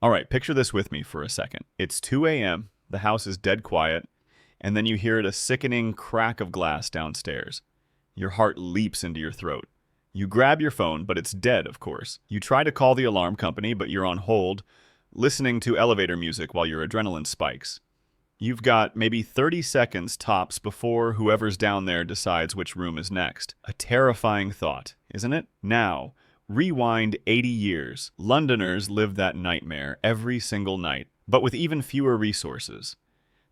All right, picture this with me for a second. It's 2 a.m., the house is dead quiet, and then you hear a sickening crack of glass downstairs. Your heart leaps into your throat. You grab your phone, but it's dead, of course. You try to call the alarm company, but you're on hold, listening to elevator music while your adrenaline spikes. You've got maybe 30 seconds tops before whoever's down there decides which room is next. A terrifying thought, isn't it? Now, rewind 80 years. Londoners lived that nightmare every single night, but with even fewer resources.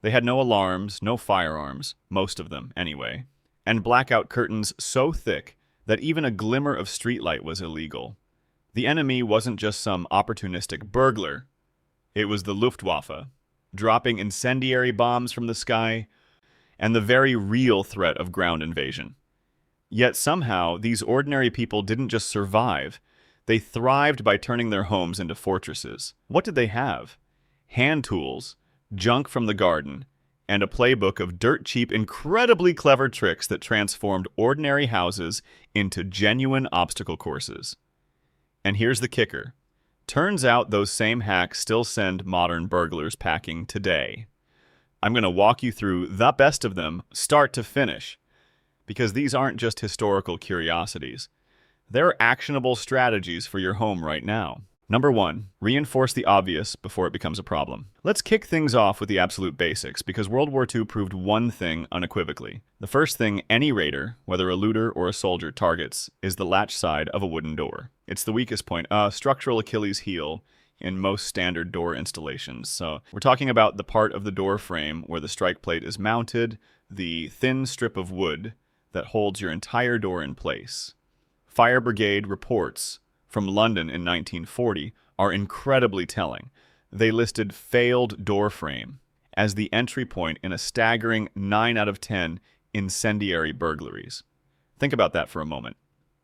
They had no alarms, no firearms, most of them anyway, and blackout curtains so thick that even a glimmer of streetlight was illegal. The enemy wasn't just some opportunistic burglar. It was the Luftwaffe, dropping incendiary bombs from the sky, and the very real threat of ground invasion. Yet somehow, these ordinary people didn't just survive. They thrived by turning their homes into fortresses. What did they have? Hand tools, junk from the garden, and a playbook of dirt-cheap, incredibly clever tricks that transformed ordinary houses into genuine obstacle courses. And here's the kicker. Turns out those same hacks still send modern burglars packing today. I'm going to walk you through the best of them, start to finish, because these aren't just historical curiosities. They're actionable strategies for your home right now. Number 1, reinforce the obvious before it becomes a problem. Let's kick things off with the absolute basics, because World War II proved one thing unequivocally. The first thing any raider, whether a looter or a soldier, targets is the latch side of a wooden door. It's the weakest point, a structural Achilles heel in most standard door installations. So we're talking about the part of the door frame where the strike plate is mounted, the thin strip of wood that holds your entire door in place. Fire brigade reports from London in 1940 are incredibly telling. They listed failed door frame as the entry point in a staggering 9 out of 10 incendiary burglaries. Think about that for a moment.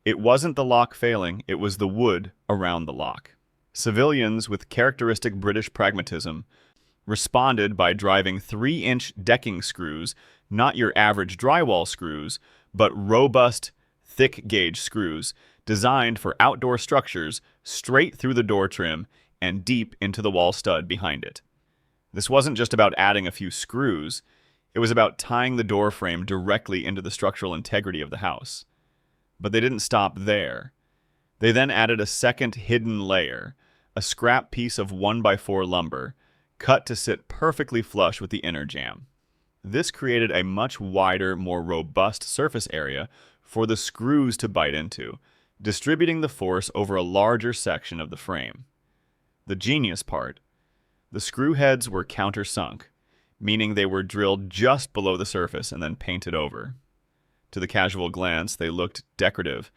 It wasn't the lock failing, it was the wood around the lock. Civilians with characteristic British pragmatism responded by driving 3-inch decking screws, not your average drywall screws, but robust, thick-gauge screws designed for outdoor structures straight through the door trim and deep into the wall stud behind it. This wasn't just about adding a few screws, it was about tying the door frame directly into the structural integrity of the house. But they didn't stop there. They then added a second hidden layer, a scrap piece of 1x4 lumber, cut to sit perfectly flush with the inner jamb. This created a much wider, more robust surface area for the screws to bite into, distributing the force over a larger section of the frame. The genius part, the screw heads were countersunk, meaning they were drilled just below the surface and then painted over. To the casual glance, they looked decorative,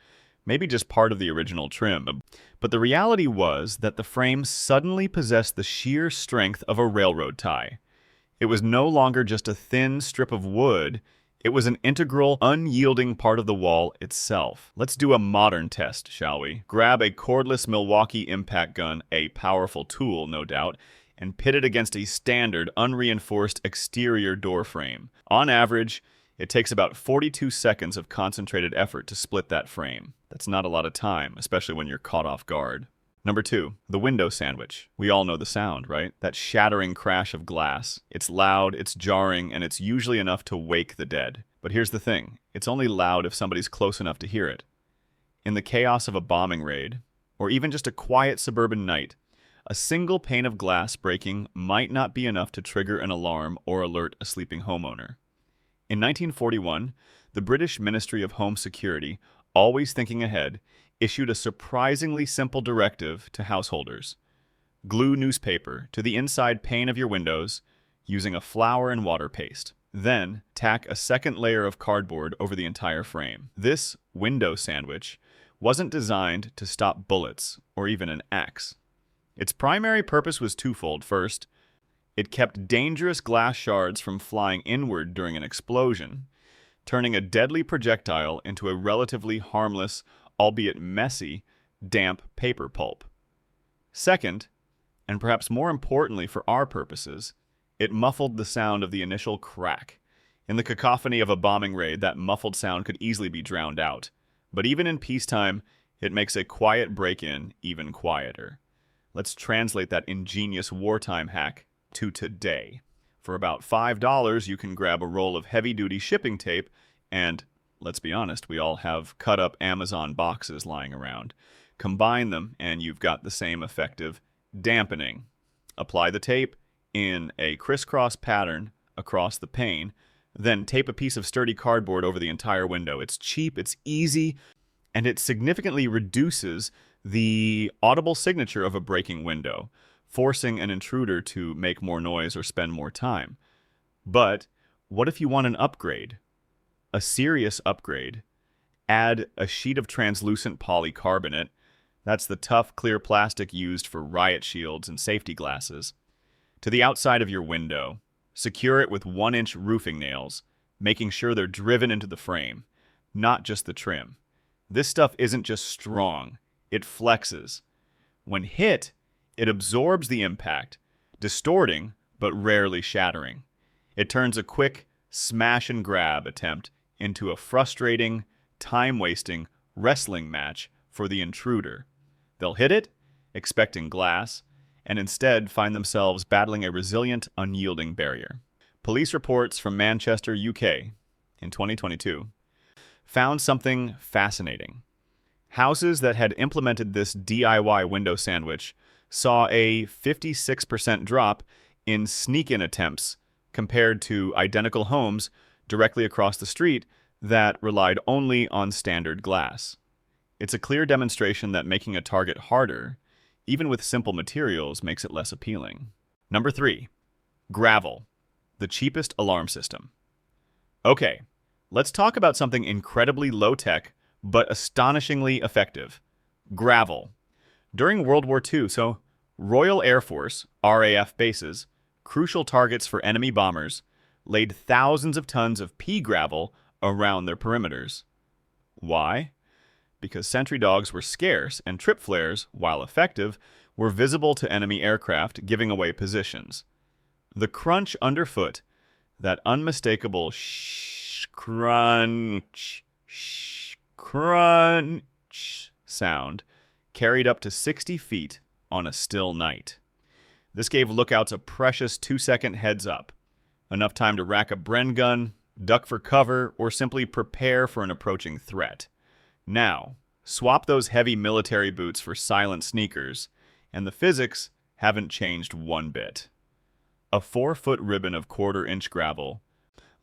maybe just part of the original trim. But the reality was that the frame suddenly possessed the sheer strength of a railroad tie. It was no longer just a thin strip of wood. It was an integral, unyielding part of the wall itself. Let's do a modern test, shall we? Grab a cordless Milwaukee impact gun, a powerful tool, no doubt, and pit it against a standard, unreinforced exterior door frame. On average, it takes about 42 seconds of concentrated effort to split that frame. That's not a lot of time, especially when you're caught off guard. Number 2, the window sandwich. We all know the sound, right? That shattering crash of glass. It's loud, it's jarring, and it's usually enough to wake the dead. But here's the thing. It's only loud if somebody's close enough to hear it. In the chaos of a bombing raid, or even just a quiet suburban night, a single pane of glass breaking might not be enough to trigger an alarm or alert a sleeping homeowner. In 1941, the British Ministry of Home Security, always thinking ahead, issued a surprisingly simple directive to householders. Glue newspaper to the inside pane of your windows using a flour and water paste. Then, tack a second layer of cardboard over the entire frame. This window sandwich wasn't designed to stop bullets or even an axe. Its primary purpose was twofold. First, it kept dangerous glass shards from flying inward during an explosion, turning a deadly projectile into a relatively harmless, albeit messy, damp paper pulp. Second, and perhaps more importantly for our purposes, it muffled the sound of the initial crack. In the cacophony of a bombing raid, that muffled sound could easily be drowned out. But even in peacetime, it makes a quiet break-in even quieter. Let's translate that ingenious wartime hack to today. For about $5, you can grab a roll of heavy-duty shipping tape and, let's be honest, we all have cut-up Amazon boxes lying around. Combine them, and you've got the same effective dampening. Apply the tape in a crisscross pattern across the pane, then tape a piece of sturdy cardboard over the entire window. It's cheap, it's easy, and it significantly reduces the audible signature of a breaking window, forcing an intruder to make more noise or spend more time. But what if you want an upgrade? A serious upgrade? Add a sheet of translucent polycarbonate. That's the tough, clear plastic used for riot shields and safety glasses. To the outside of your window, secure it with 1-inch roofing nails, making sure they're driven into the frame, not just the trim. This stuff isn't just strong, it flexes. When hit, it absorbs the impact, distorting but rarely shattering. It turns a quick smash-and-grab attempt into a frustrating, time-wasting wrestling match for the intruder. They'll hit it, expecting glass, and instead find themselves battling a resilient, unyielding barrier. Police reports from Manchester, UK, in 2022, found something fascinating. Houses that had implemented this DIY window sandwich saw a 56% drop in sneak-in attempts compared to identical homes directly across the street that relied only on standard glass. It's a clear demonstration that making a target harder, even with simple materials, makes it less appealing. Number 3, gravel, the cheapest alarm system. Okay, let's talk about something incredibly low-tech, but astonishingly effective. Gravel. During World War II, Royal Air Force, RAF bases, crucial targets for enemy bombers, laid thousands of tons of pea gravel around their perimeters. Why? Because sentry dogs were scarce and trip flares, while effective, were visible to enemy aircraft, giving away positions. The crunch underfoot, that unmistakable crunch sound, carried up to 60 feet on a still night. This gave lookouts a precious 2-second heads up, enough time to rack a Bren gun, duck for cover, or simply prepare for an approaching threat. Now, swap those heavy military boots for silent sneakers, and the physics haven't changed one bit. A 4-foot ribbon of 1/4-inch gravel,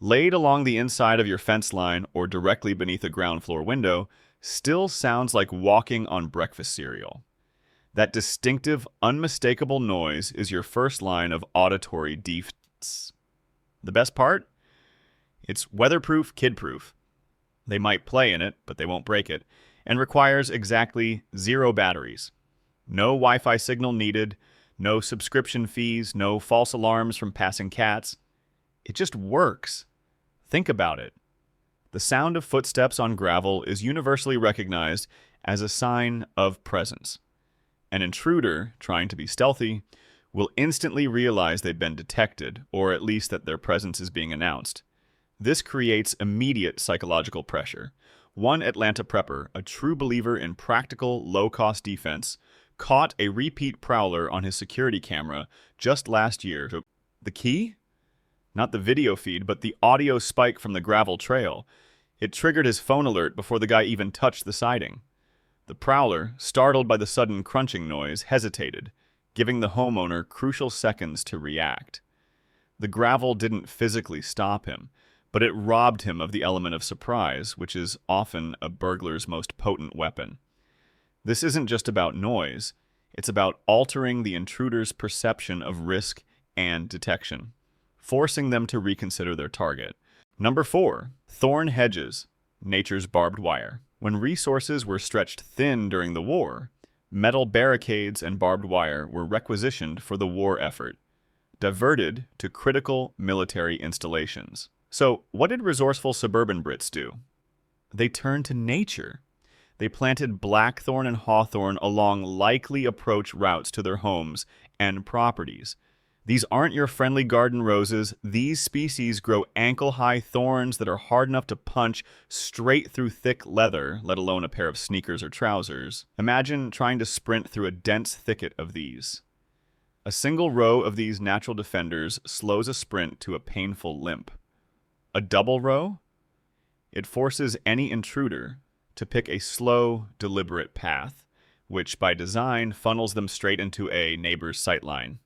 laid along the inside of your fence line or directly beneath a ground floor window, still sounds like walking on breakfast cereal. That distinctive, unmistakable noise is your first line of auditory defense. The best part? It's weatherproof, kid-proof. They might play in it, but they won't break it, and requires exactly 0 batteries. No Wi-Fi signal needed, no subscription fees, no false alarms from passing cats. It just works. Think about it. The sound of footsteps on gravel is universally recognized as a sign of presence. An intruder, trying to be stealthy, will instantly realize they've been detected, or at least that their presence is being announced. This creates immediate psychological pressure. One Atlanta prepper, a true believer in practical, low-cost defense, caught a repeat prowler on his security camera just last year. The key? Not the video feed, but the audio spike from the gravel trail. It triggered his phone alert before the guy even touched the siding. The prowler, startled by the sudden crunching noise, hesitated, giving the homeowner crucial seconds to react. The gravel didn't physically stop him, but it robbed him of the element of surprise, which is often a burglar's most potent weapon. This isn't just about noise, it's about altering the intruder's perception of risk and detection, forcing them to reconsider their target. Number 4, thorn hedges, nature's barbed wire. When resources were stretched thin during the war, metal barricades and barbed wire were requisitioned for the war effort, diverted to critical military installations. So, what did resourceful suburban Brits do? They turned to nature. They planted blackthorn and hawthorn along likely approach routes to their homes and properties. These aren't your friendly garden roses. These species grow ankle-high thorns that are hard enough to punch straight through thick leather, let alone a pair of sneakers or trousers. Imagine trying to sprint through a dense thicket of these. A single row of these natural defenders slows a sprint to a painful limp. A double row? It forces any intruder to pick a slow, deliberate path, which by design funnels them straight into a neighbor's sightline,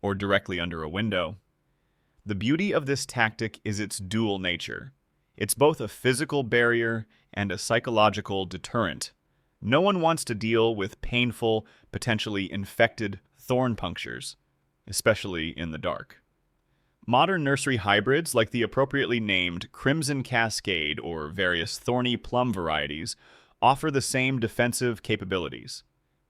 or directly under a window. The beauty of this tactic is its dual nature. It's both a physical barrier and a psychological deterrent. No one wants to deal with painful, potentially infected thorn punctures, especially in the dark. Modern nursery hybrids, like the appropriately named Crimson Cascade or various thorny plum varieties, offer the same defensive capabilities.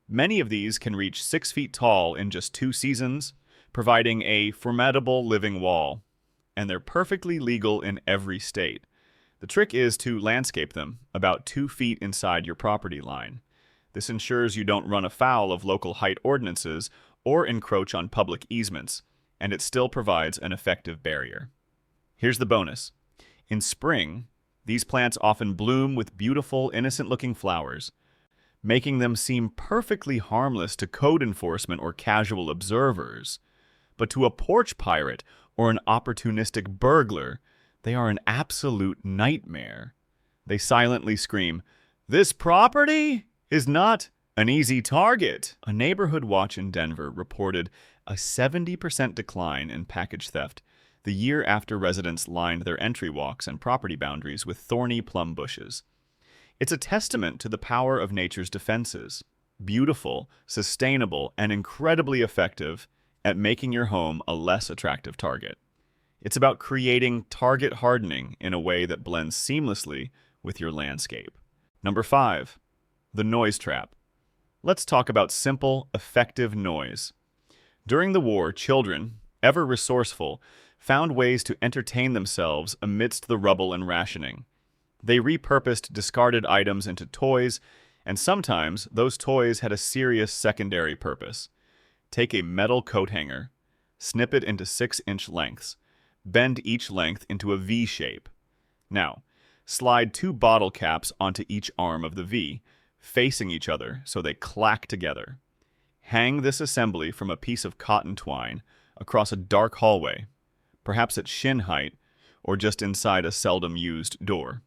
Many of these can reach 6 feet tall in just 2 seasons, providing a formidable living wall, and they're perfectly legal in every state. The trick is to landscape them about 2 feet inside your property line. This ensures you don't run afoul of local height ordinances or encroach on public easements, and it still provides an effective barrier. Here's the bonus. In spring, these plants often bloom with beautiful, innocent-looking flowers, making them seem perfectly harmless to code enforcement or casual observers. But to a porch pirate or an opportunistic burglar, they are an absolute nightmare. They silently scream, "This property is not an easy target." A neighborhood watch in Denver reported a 70% decline in package theft the year after residents lined their entry walks and property boundaries with thorny plum bushes. It's a testament to the power of nature's defenses. Beautiful, sustainable, and incredibly effective at making your home a less attractive target. It's about creating target hardening in a way that blends seamlessly with your landscape. Number 5, the noise trap. Let's talk about simple, effective noise. During the war, children, ever resourceful, found ways to entertain themselves amidst the rubble and rationing. They repurposed discarded items into toys, and sometimes those toys had a serious secondary purpose. Take a metal coat hanger, snip it into 6-inch lengths, bend each length into a V shape. Now, slide 2 bottle caps onto each arm of the V, facing each other so they clack together. Hang this assembly from a piece of cotton twine across a dark hallway, perhaps at shin height or just inside a seldom-used door.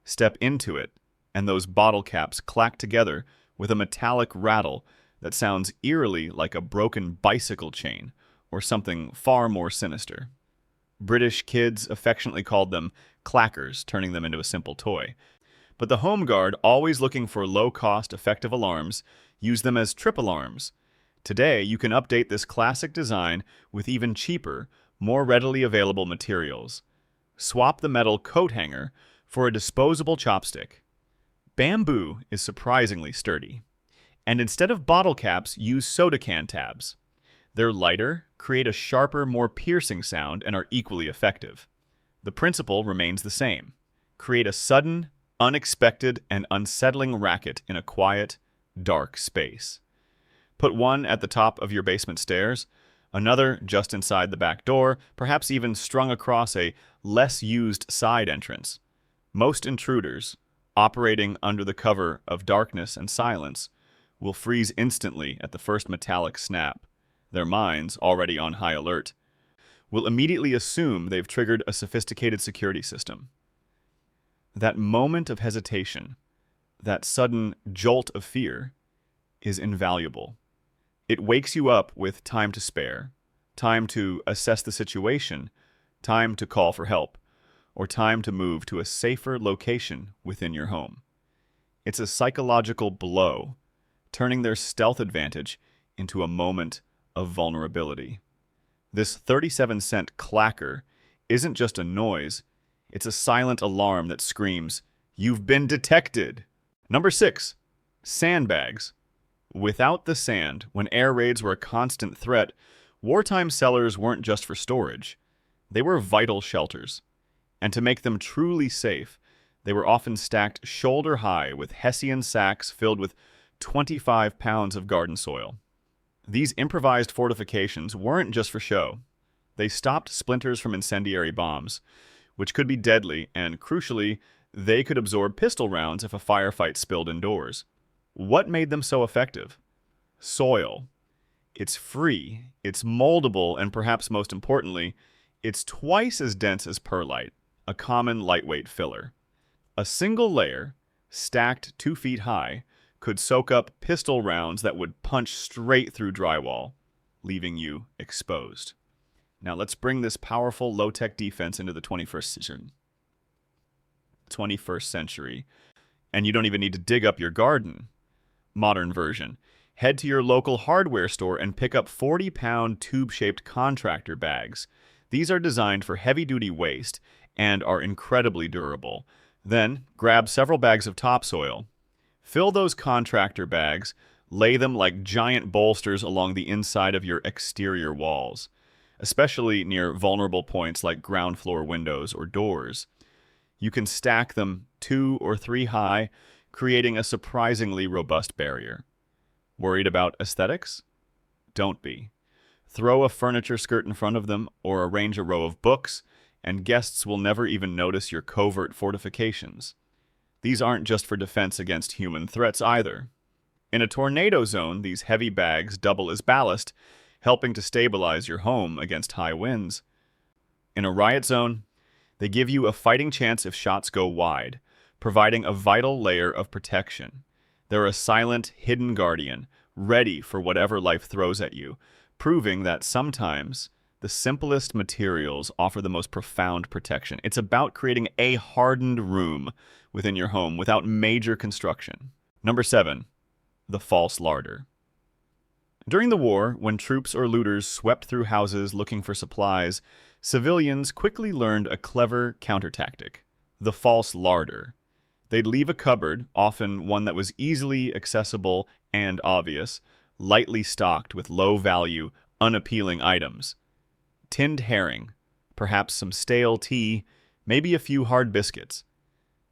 Step into it, and those bottle caps clack together with a metallic rattle that sounds eerily like a broken bicycle chain or something far more sinister. British kids affectionately called them clackers, turning them into a simple toy. But the Home Guard, always looking for low-cost, effective alarms, use them as trip alarms. Today, you can update this classic design with even cheaper, more readily available materials. Swap the metal coat hanger for a disposable chopstick. Bamboo is surprisingly sturdy. And instead of bottle caps, use soda can tabs. They're lighter, create a sharper, more piercing sound, and are equally effective. The principle remains the same. Create a sudden, unexpected, and unsettling racket in a quiet, dark space. Put one at the top of your basement stairs, another just inside the back door, perhaps even strung across a less used side entrance. Most intruders, operating under the cover of darkness and silence, will freeze instantly at the first metallic snap. Their minds, already on high alert, will immediately assume they've triggered a sophisticated security system. That moment of hesitation, that sudden jolt of fear, is invaluable. It wakes you up with time to spare, time to assess the situation, time to call for help, or time to move to a safer location within your home. It's a psychological blow, turning their stealth advantage into a moment of vulnerability. This 37-cent clacker isn't just a noise, it's a silent alarm that screams, "You've been detected!" Number 6, sandbags. Without the sand, when air raids were a constant threat, wartime cellars weren't just for storage. They were vital shelters. And to make them truly safe, they were often stacked shoulder-high with Hessian sacks filled with 25 pounds of garden soil. These improvised fortifications weren't just for show. They stopped splinters from incendiary bombs, which could be deadly, and crucially, they could absorb pistol rounds if a firefight spilled indoors. What made them so effective? Soil. It's free, it's moldable, and perhaps most importantly, it's twice as dense as perlite, a common lightweight filler. A single layer, stacked 2 feet high, could soak up pistol rounds that would punch straight through drywall, leaving you exposed. Now let's bring this powerful low-tech defense into the 21st century. And you don't even need to dig up your garden. Modern version. Head to your local hardware store and pick up 40-pound tube-shaped contractor bags. These are designed for heavy-duty waste and are incredibly durable. Then, grab several bags of topsoil. Fill those contractor bags, lay them like giant bolsters along the inside of your exterior walls, especially near vulnerable points like ground floor windows or doors. You can stack them 2 or 3 high, creating a surprisingly robust barrier. Worried about aesthetics? Don't be. Throw a furniture skirt in front of them or arrange a row of books, and guests will never even notice your covert fortifications. These aren't just for defense against human threats either. In a tornado zone, these heavy bags double as ballast, helping to stabilize your home against high winds. In a riot zone, they give you a fighting chance if shots go wide, providing a vital layer of protection. They're a silent, hidden guardian, ready for whatever life throws at you, proving that sometimes the simplest materials offer the most profound protection. It's about creating a hardened room within your home without major construction. Number 7, the false larder. During the war, when troops or looters swept through houses looking for supplies, civilians quickly learned a clever counter-tactic: the false larder. They'd leave a cupboard, often one that was easily accessible and obvious, lightly stocked with low-value, unappealing items. Tinned herring, perhaps some stale tea, maybe a few hard biscuits.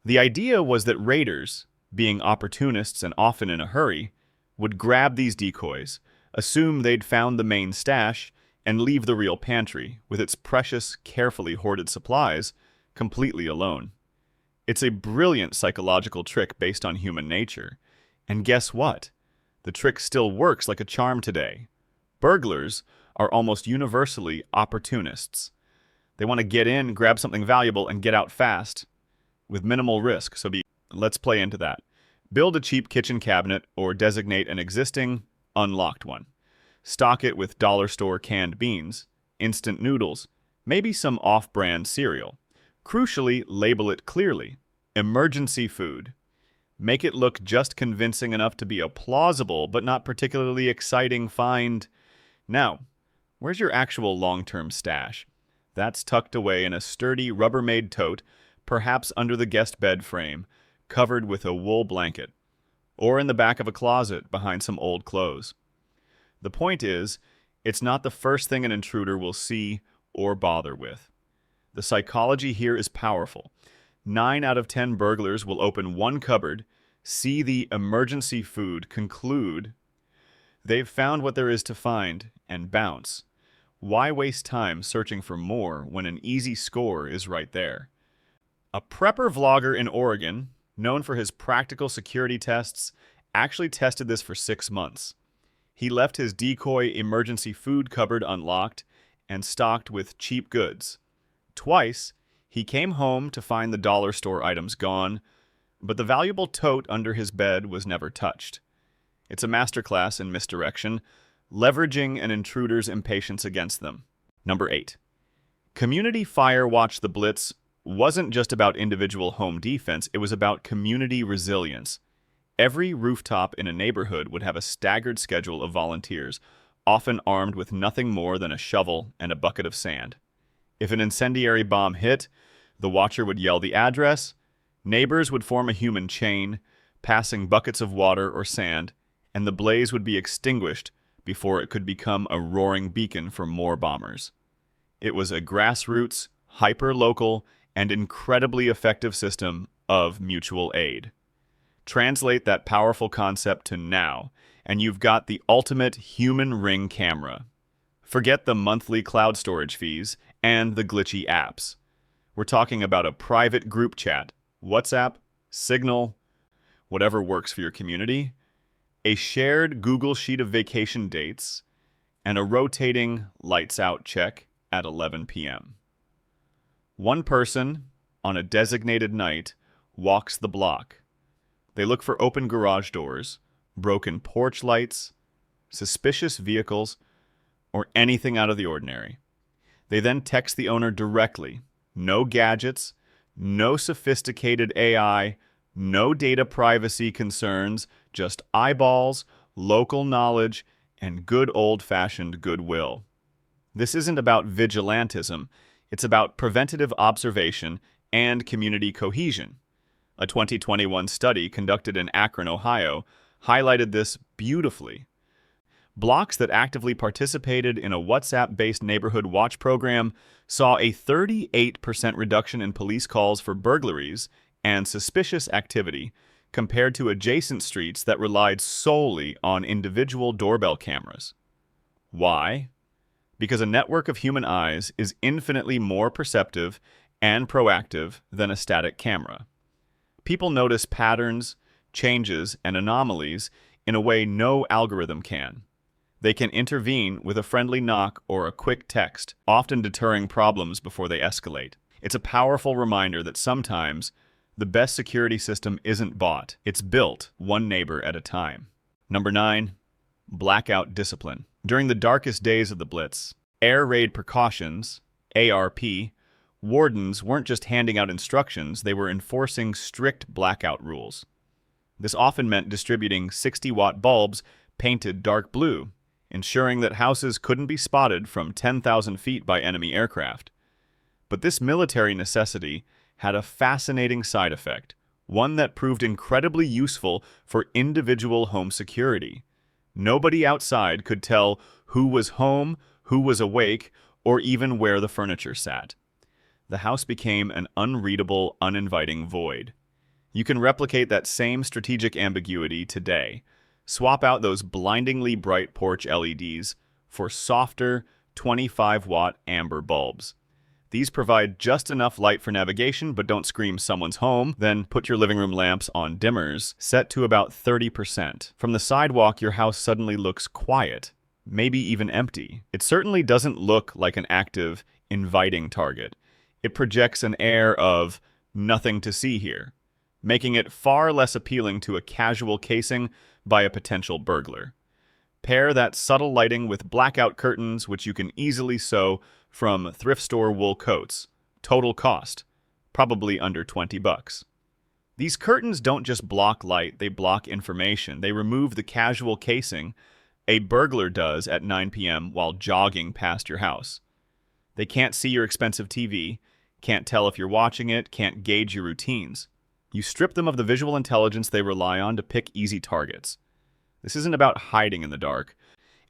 The idea was that raiders, being opportunists and often in a hurry, would grab these decoys, assume they'd found the main stash, and leave the real pantry, with its precious, carefully hoarded supplies, completely alone. It's a brilliant psychological trick based on human nature. And guess what? The trick still works like a charm today. Burglars are almost universally opportunists. They want to get in, grab something valuable, and get out fast, with minimal risk. Let's play into that. Build a cheap kitchen cabinet or designate an existing, unlocked one. Stock it with dollar store canned beans, instant noodles, maybe some off-brand cereal. Crucially, label it clearly. Emergency food. Make it look just convincing enough to be a plausible but not particularly exciting find. Now, where's your actual long-term stash? That's tucked away in a sturdy Rubbermaid tote, perhaps under the guest bed frame, covered with a wool blanket, or in the back of a closet behind some old clothes. The point is, it's not the first thing an intruder will see or bother with. The psychology here is powerful. 9 out of 10 burglars will open one cupboard, see the emergency food, conclude they've found what there is to find, and bounce. Why waste time searching for more when an easy score is right there? A prepper vlogger in Oregon, known for his practical security tests, actually tested this for 6 months. He left his decoy emergency food cupboard unlocked and stocked with cheap goods. Twice, he came home to find the dollar store items gone, but the valuable tote under his bed was never touched. It's a masterclass in misdirection, leveraging an intruder's impatience against them. Number 8. Community Fire Watch the Blitz wasn't just about individual home defense, it was about community resilience. Every rooftop in a neighborhood would have a staggered schedule of volunteers, often armed with nothing more than a shovel and a bucket of sand. If an incendiary bomb hit, the watcher would yell the address, neighbors would form a human chain, passing buckets of water or sand, and the blaze would be extinguished before it could become a roaring beacon for more bombers. It was a grassroots, hyper-local, and incredibly effective system of mutual aid. Translate that powerful concept to now, and you've got the ultimate human ring camera. Forget the monthly cloud storage fees and the glitchy apps. We're talking about a private group chat, WhatsApp, Signal, whatever works for your community, a shared Google Sheet of vacation dates, and a rotating lights out check at 11 p.m. One person, on a designated night, walks the block. They look for open garage doors, broken porch lights, suspicious vehicles, or anything out of the ordinary. They then text the owner directly. No gadgets, no sophisticated AI, no data privacy concerns, just eyeballs, local knowledge, and good old-fashioned goodwill. This isn't about vigilantism. It's about preventative observation and community cohesion. A 2021 study conducted in Akron, Ohio, highlighted this beautifully. Blocks that actively participated in a WhatsApp-based neighborhood watch program saw a 38% reduction in police calls for burglaries and suspicious activity compared to adjacent streets that relied solely on individual doorbell cameras. Why? Because a network of human eyes is infinitely more perceptive and proactive than a static camera. People notice patterns, changes, and anomalies in a way no algorithm can. They can intervene with a friendly knock or a quick text, often deterring problems before they escalate. It's a powerful reminder that sometimes the best security system isn't bought, it's built one neighbor at a time. Number 9, blackout discipline. During the darkest days of the Blitz, air raid precautions, ARP, wardens weren't just handing out instructions, they were enforcing strict blackout rules. This often meant distributing 60-watt bulbs painted dark blue, ensuring that houses couldn't be spotted from 10,000 feet by enemy aircraft. But this military necessity had a fascinating side effect, one that proved incredibly useful for individual home security. Nobody outside could tell who was home, who was awake, or even where the furniture sat. The house became an unreadable, uninviting void. You can replicate that same strategic ambiguity today. Swap out those blindingly bright porch LEDs for softer 25-watt amber bulbs. These provide just enough light for navigation but don't scream someone's home. Then put your living room lamps on dimmers, set to about 30%. From the sidewalk, your house suddenly looks quiet, maybe even empty. It certainly doesn't look like an active, inviting target. It projects an air of nothing to see here, making it far less appealing to a casual casing by a potential burglar. Pair that subtle lighting with blackout curtains, which you can easily sew from thrift store wool coats. Total cost, probably under $20. These curtains don't just block light, they block information. They remove the casual casing a burglar does at 9 p.m. while jogging past your house. They can't see your expensive TV, can't tell if you're watching it, can't gauge your routines. You strip them of the visual intelligence they rely on to pick easy targets. This isn't about hiding in the dark.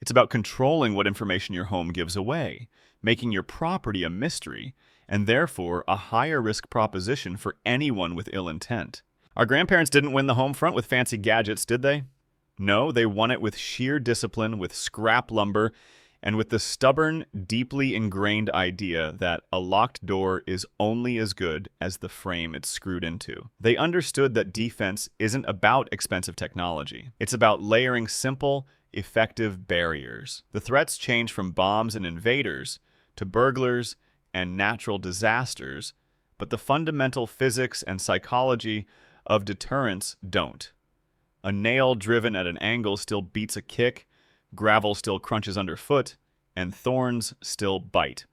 It's about controlling what information your home gives away, making your property a mystery, and therefore a higher risk proposition for anyone with ill intent. Our grandparents didn't win the home front with fancy gadgets, did they? No, they won it with sheer discipline, with scrap lumber, and with the stubborn, deeply ingrained idea that a locked door is only as good as the frame it's screwed into. They understood that defense isn't about expensive technology. It's about layering simple, effective barriers. The threats change from bombs and invaders to burglars and natural disasters, but the fundamental physics and psychology of deterrence don't. A nail driven at an angle still beats a kick, gravel still crunches underfoot, and thorns still bite.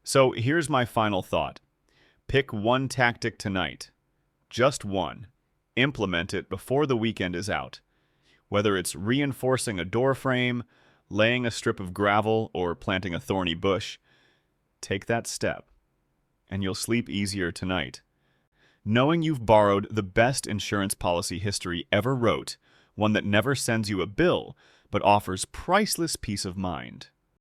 So here's my final thought. Pick one tactic tonight. Just one. Implement it before the weekend is out. Whether it's reinforcing a door frame, laying a strip of gravel, or planting a thorny bush, take that step, and you'll sleep easier tonight, knowing you've borrowed the best insurance policy history ever wrote, one that never sends you a bill, but offers priceless peace of mind.